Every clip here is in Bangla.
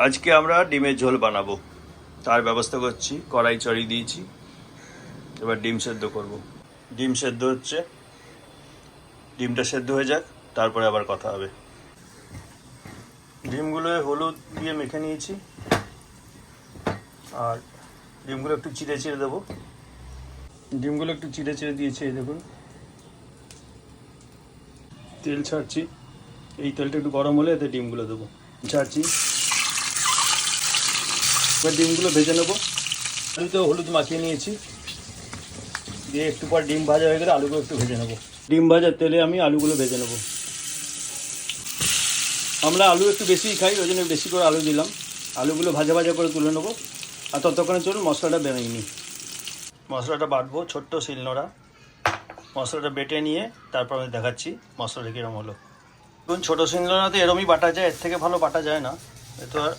আজকে আমরা ডিমের ঝোল বানাবো, তার ব্যবস্থা করছি। কড়াই চড়িয়ে দিয়েছি, এবার ডিম সেদ্ধ করব। ডিম সেদ্ধ হচ্ছে, ডিমটা সেদ্ধ হয়ে যাক, তারপরে আবার কথা হবে। ডিমগুলো হলুদ দিয়ে মেখে নিয়েছি, আর ডিমগুলো একটু চিড়ে চিড়ে দেবো। ডিমগুলো একটু চিড়ে চিড়ে দিয়েছি, এই দেখুন। তেল ছাড়ছি, এই তেলটা একটু গরম হলে এতে ডিমগুলো দেবো। ছাড়ছি, এবার ডিমগুলো ভেজে নেবো। আলুতে হলুদ মাখিয়ে নিয়েছি, দিয়ে একটু পর ডিম ভাজা হয়ে গেলে আলুগুলো একটু ভেজে নেবো। ডিম ভাজার তেলে আমি আলুগুলো ভেজে নেবো। আমরা আলু একটু বেশিই খাই, ওই জন্য বেশি করে আলু দিলাম। আলুগুলো ভাজা ভাজা করে তুলে নেবো, আর ততক্ষণে চলুন মশলাটা বেটে নিই। মশলাটা বাটবো ছোট্ট শিলনোড়া। মশলাটা বেটে নিয়ে তারপর আমি দেখাচ্ছি মশলাটা কীরকম হলো। দেখুন, ছোটো শিলনোড়াতে এরমই বাটা যায়, এর থেকে ভালো বাটা যায় না। এ তো আর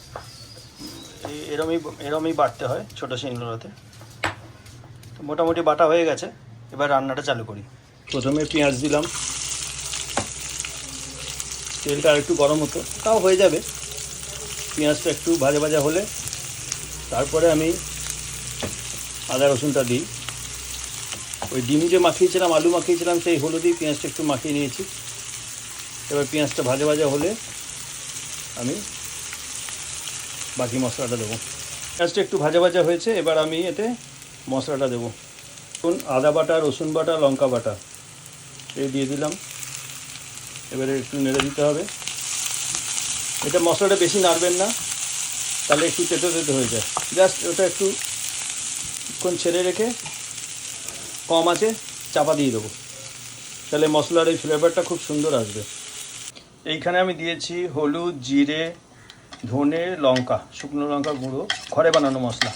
এরমই বাটতে হয় ছোটো শিলনোড়াতে। তো মোটামুটি বাটা হয়ে গেছে, এবার রান্নাটা চালু করি। প্রথমে পেঁয়াজ দিলাম, তেলটা আর একটু গরম হতো, তাও হয়ে যাবে। পেঁয়াজটা একটু ভাজা ভাজা হলে তারপরে আমি আদা রসুনটা দিই। ওই ডিম যে মাখিয়েছিলাম, আলু মাখিয়েছিলাম, সেই হলুদেই পেঁয়াজটা একটু মাখিয়ে নিয়েছি। এবার পেঁয়াজটা ভাজা ভাজা হলে আমি বাকি মশলাটা দেবো। পেঁয়াজটা একটু ভাজা ভাজা হয়েছে, এবার আমি এতে মশলাটা দেবো। আদা বাটা, রসুন বাটা, লঙ্কা বাটা এই দিয়ে দিলাম। এবারে একটু নেড়ে দিতে হবে। এটা মশলাটা বেশি নাড়বেন না, তাহলে একটু তেতো তেতো হয়ে যায়। জাস্ট ওটা একটুক্ষণ ছেড়ে রেখে কম আঁচে চাপা দিয়ে দেবো, তাহলে মশলার এই ফ্লেভারটা খুব সুন্দর আসবে। এইখানে আমি দিয়েছি হলুদ, জিরে, ধনে, লঙ্কা, শুকনো লঙ্কা গুঁড়ো, ঘরে বানানো মশলা।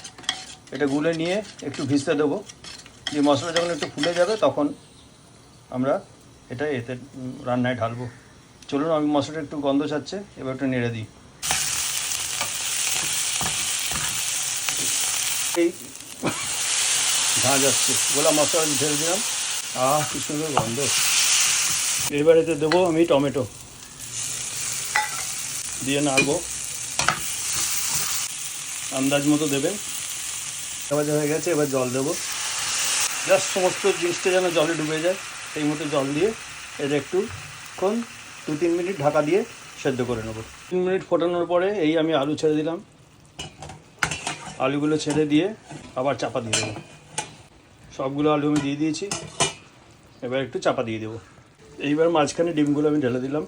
এটা গুলে নিয়ে একটু ভিজতে দেবো, দিয়ে মশলা যখন একটু ফুলে যাবে তখন আমরা এটা এতে রান্নায় ঢালবো। চলুন, আমি মশলাটা একটু গন্ধ ছাড়ছে, এবার একটু নেড়ে দিই। এই ঝাঁঝ আসছে, গোলা মশলা ঢেলে দিলাম। কি সুন্দর গন্ধ। এবার এতে দেবো আমি টমেটো, দিয়ে নাড়বো। আন্দাজ মতো দেবেন। ভাজা হয়ে গেছে, এবার জল দেবো। জাস্ট সমস্ত জিনিসটা যেন জলে ডুবে যায় সেই মতো জল দিয়ে এটা একটুক্ষণ 2-3 মিনিট ঢাকা দিয়ে সেদ্ধ করে নেবো। 3 মিনিট ফোটানোর পরে এই আমি আলু ছেড়ে দিলাম। আলুগুলো ছেড়ে দিয়ে আবার চাপা দিয়ে দেবো। সবগুলো আলু আমি দিয়ে দিয়েছি, এবার একটু চাপা দিয়ে দেবো। এইবার মাঝখানে ডিমগুলো আমি ঢেলে দিলাম।